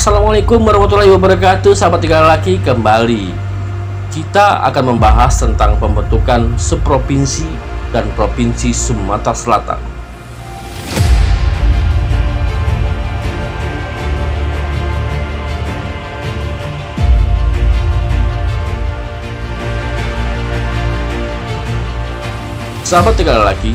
Assalamualaikum warahmatullahi wabarakatuh. Sahabat Tiga Laki, kembali kita akan membahas tentang pembentukan subprovinsi dan provinsi Sumatera Selatan. Sahabat Tiga Laki,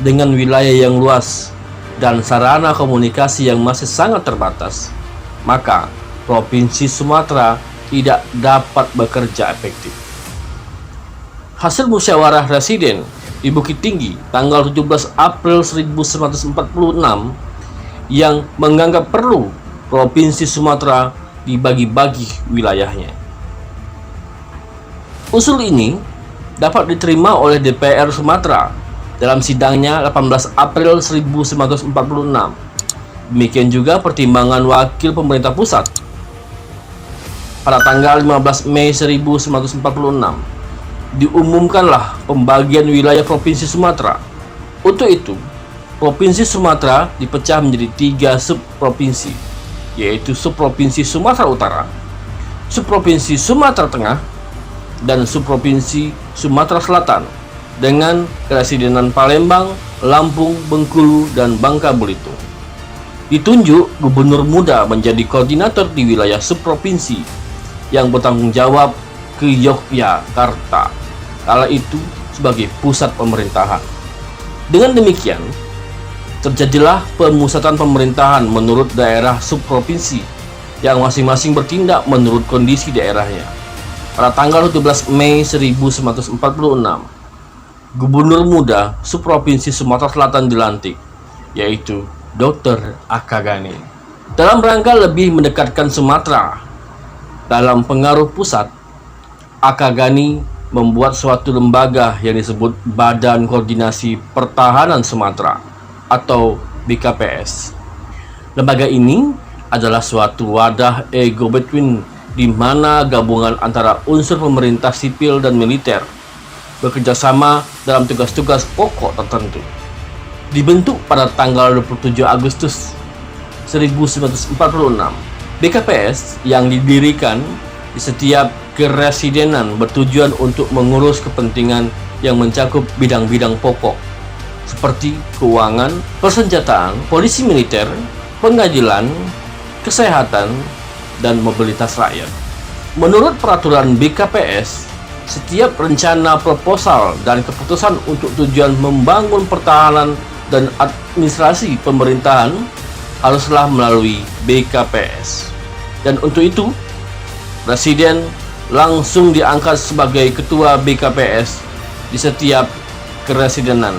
dengan wilayah yang luas dan sarana komunikasi yang masih sangat terbatas, maka Provinsi Sumatera tidak dapat bekerja efektif. Hasil musyawarah residen di Bukit Tinggi tanggal 17 April 1946 yang menganggap perlu Provinsi Sumatera dibagi-bagi wilayahnya. Usul ini dapat diterima oleh DPR Sumatera dalam sidangnya 18 April 1946. Demikian juga pertimbangan wakil pemerintah pusat pada tanggal 15 Mei 1946. Diumumkanlah pembagian wilayah Provinsi Sumatera. Untuk itu, Provinsi Sumatera dipecah menjadi 3 subprovinsi, yaitu Subprovinsi Sumatera Utara, Subprovinsi Sumatera Tengah, dan Subprovinsi Sumatera Selatan dengan keresidenan Palembang, Lampung, Bengkulu, dan Bangka Belitung. Ditunjuk gubernur muda menjadi koordinator di wilayah subprovinsi yang bertanggung jawab ke Yogyakarta, kala itu sebagai pusat pemerintahan. Dengan demikian, terjadilah pemusatan pemerintahan menurut daerah subprovinsi yang masing-masing bertindak menurut kondisi daerahnya. Pada tanggal 17 Mei 1946, gubernur muda subprovinsi Sumatera Selatan dilantik, yaitu Dr. Akagani. Dalam rangka lebih mendekatkan Sumatera dalam pengaruh pusat, Akagani membuat suatu lembaga yang disebut Badan Koordinasi Pertahanan Sumatera atau BKPS. Lembaga ini adalah suatu wadah go-between di mana gabungan antara unsur pemerintah sipil dan militer bekerjasama dalam tugas-tugas pokok tertentu. Dibentuk pada tanggal 27 Agustus 1946, BKPS yang didirikan di setiap keresidenan bertujuan untuk mengurus kepentingan yang mencakup bidang-bidang pokok seperti keuangan, persenjataan, polisi militer, pengadilan, kesehatan, dan mobilitas rakyat. Menurut peraturan BKPS, setiap rencana proposal dan keputusan untuk tujuan membangun pertahanan dan administrasi pemerintahan haruslah melalui BKPS. Dan untuk itu, Presiden langsung diangkat sebagai Ketua BKPS di setiap keresidenan.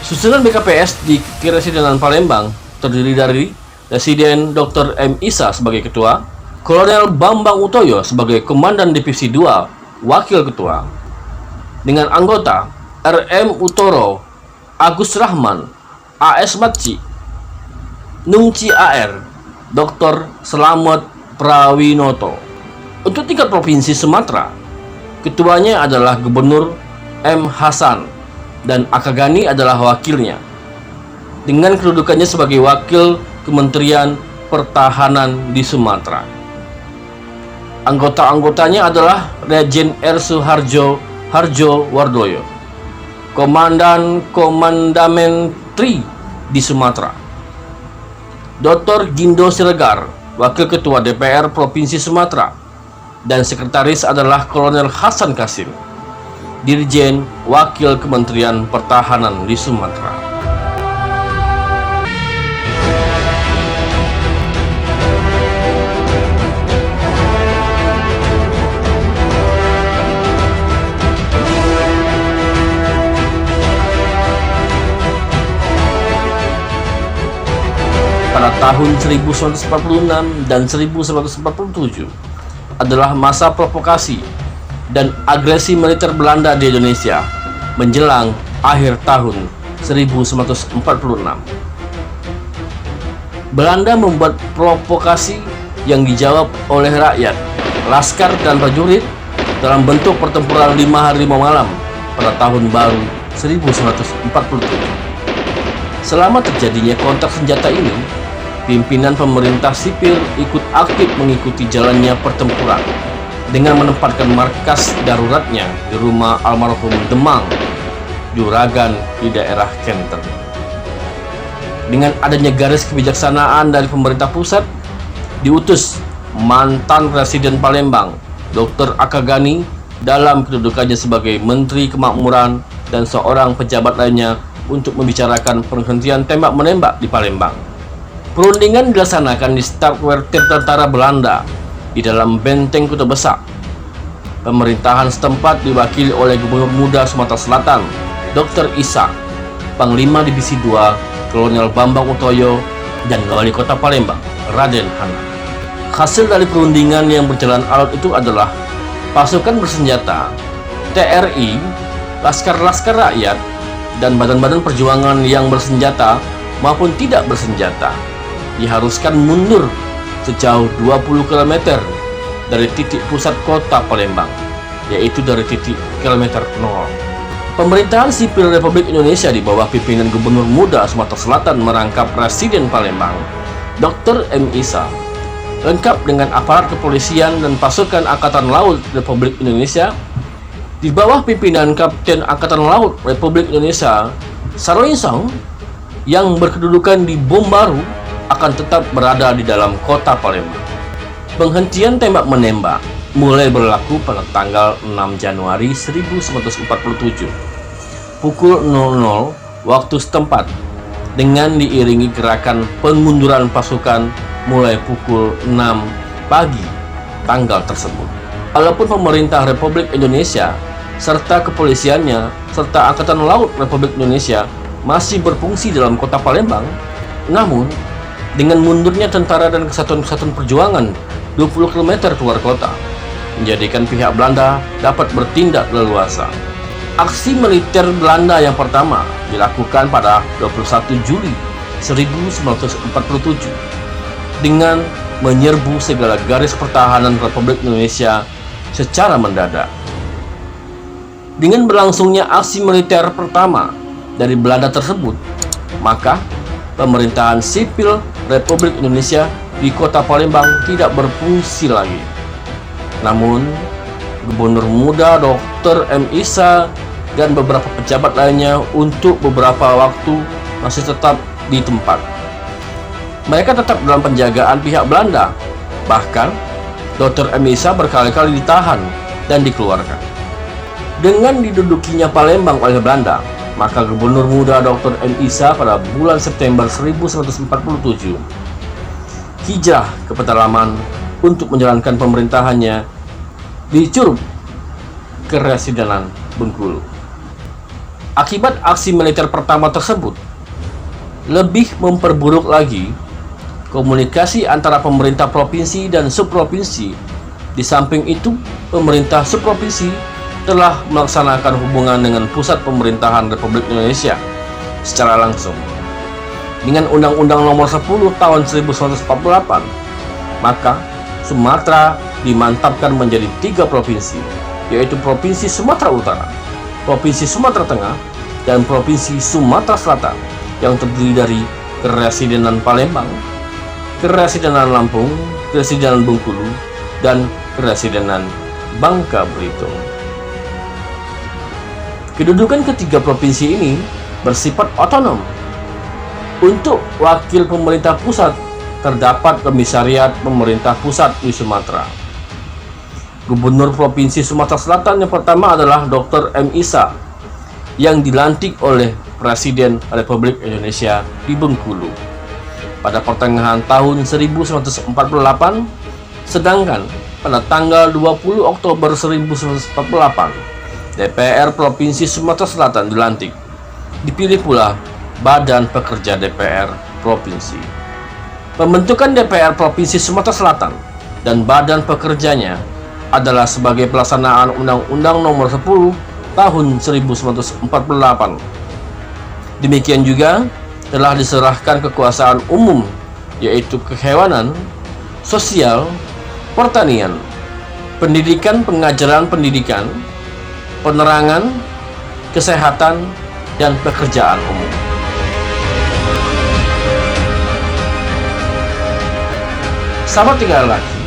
Susunan BKPS di Keresidenan Palembang terdiri dari Presiden Dr. M. Isa sebagai Ketua, Kolonel Bambang Utoyo sebagai Komandan Divisi 2, Wakil Ketua, dengan anggota RM Utoro, Agus Rahman, AS Matci, Nungci AR, Dr. Selamat Prawinoto. Untuk tingkat provinsi Sumatera, ketuanya adalah Gubernur M. Hasan dan Akagani adalah wakilnya, dengan kedudukannya sebagai wakil Kementerian Pertahanan di Sumatera. Anggota-anggotanya adalah Lejen R. Suharjo Harjo Wardoyo, Komandamen Tri di Sumatera, Dr. Gindo Siregar, Wakil Ketua DPR Provinsi Sumatera, dan sekretaris adalah Kolonel Hasan Kasim, Dirjen Wakil Kementerian Pertahanan di Sumatera. Pada tahun 1946 dan 1947 adalah masa provokasi dan agresi militer Belanda di Indonesia menjelang akhir tahun 1946. Belanda membuat provokasi yang dijawab oleh rakyat, laskar dan prajurit dalam bentuk pertempuran 5 hari 5 malam pada tahun baru 1947. Selama terjadinya kontak senjata ini, pimpinan pemerintah sipil ikut aktif mengikuti jalannya pertempuran dengan menempatkan markas daruratnya di rumah almarhum Demang, Juragan di daerah Kenten. Dengan adanya garis kebijaksanaan dari pemerintah pusat, diutus mantan Presiden Palembang, Dr. Akagani, dalam kedudukannya sebagai Menteri Kemakmuran dan seorang pejabat lainnya untuk membicarakan penghentian tembak-menembak di Palembang. Perundingan dilaksanakan di Starkweer tentara Belanda di dalam benteng Kota Besar. Pemerintahan setempat diwakili oleh Gubernur Muda Sumatera Selatan, Dr. Isa, Panglima Divisi 2, Kolonel Bambang Utoyo, dan Wali Kota Palembang, Raden Hana. Hasil dari perundingan yang berjalan alot itu adalah pasukan bersenjata, TRI, laskar-laskar rakyat, dan badan-badan perjuangan yang bersenjata maupun tidak bersenjata diharuskan mundur sejauh 20 km dari titik pusat kota Palembang, yaitu dari titik kilometer 0. Pemerintahan sipil Republik Indonesia di bawah pimpinan Gubernur Muda Sumatera Selatan merangkap Presiden Palembang, Dr. M. Isa, lengkap dengan aparat kepolisian dan pasukan Angkatan Laut Republik Indonesia di bawah pimpinan Kapten Angkatan Laut Republik Indonesia Saroinsong yang berkedudukan di Bom Baru akan tetap berada di dalam kota Palembang. Penghentian tembak-menembak mulai berlaku pada tanggal 6 Januari 1947 pukul 00 waktu setempat dengan diiringi gerakan pengunduran pasukan mulai pukul 6 pagi tanggal tersebut. Walaupun pemerintah Republik Indonesia serta kepolisiannya serta Angkatan Laut Republik Indonesia masih berfungsi dalam kota Palembang, namun dengan mundurnya tentara dan kesatuan-kesatuan perjuangan 20 km keluar kota menjadikan pihak Belanda dapat bertindak leluasa. Aksi militer Belanda yang pertama dilakukan pada 21 Juli 1947 dengan menyerbu segala garis pertahanan Republik Indonesia secara mendadak. Dengan berlangsungnya aksi militer pertama dari Belanda tersebut, maka pemerintahan sipil Republik Indonesia di kota Palembang tidak berfungsi lagi. Namun, Gubernur Muda Dr. M. Isa dan beberapa pejabat lainnya untuk beberapa waktu masih tetap di tempat. Mereka tetap dalam penjagaan pihak Belanda. Bahkan, Dr. M. Isa berkali-kali ditahan dan dikeluarkan. Dengan didudukinya Palembang oleh Belanda, maka Gubernur Muda Dr. M. Isa pada bulan September 1947 hijrah ke pedalaman untuk menjalankan pemerintahannya di Curug Keresidenan Bengkulu. Akibat aksi militer pertama tersebut lebih memperburuk lagi komunikasi antara pemerintah provinsi dan subprovinsi. Di samping itu, pemerintah subprovinsi telah melaksanakan hubungan dengan pusat pemerintahan Republik Indonesia secara langsung. Dengan Undang-Undang Nomor 10 Tahun 1948, maka Sumatera dimantapkan menjadi 3 provinsi, yaitu Provinsi Sumatera Utara, Provinsi Sumatera Tengah, dan Provinsi Sumatera Selatan yang terdiri dari Keresidenan Palembang, Keresidenan Lampung, Keresidenan Bengkulu, dan Keresidenan Bangka Belitung. Kedudukan ketiga provinsi ini bersifat otonom. Untuk wakil pemerintah pusat terdapat Komisariat Pemerintah Pusat di Sumatera. Gubernur Provinsi Sumatera Selatan yang pertama adalah Dr. M. Isa yang dilantik oleh Presiden Republik Indonesia di Bengkulu pada pertengahan tahun 1948, sedangkan pada tanggal 20 Oktober 1948 DPR Provinsi Sumatera Selatan dilantik. Dipilih pula Badan Pekerja DPR Provinsi. Pembentukan DPR Provinsi Sumatera Selatan dan Badan Pekerjanya adalah sebagai pelaksanaan Undang-Undang Nomor 10 Tahun 1948. Demikian juga telah diserahkan kekuasaan umum, yaitu kehewanan, sosial, pertanian, pendidikan, pengajaran pendidikan, penerangan, kesehatan, dan pekerjaan umum. Sahabat tinggal lagi,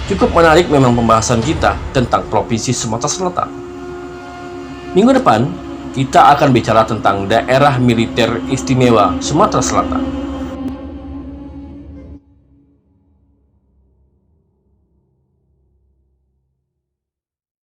cukup menarik memang pembahasan kita tentang Provinsi Sumatera Selatan. Minggu depan, kita akan bicara tentang Daerah Militer Istimewa Sumatera Selatan.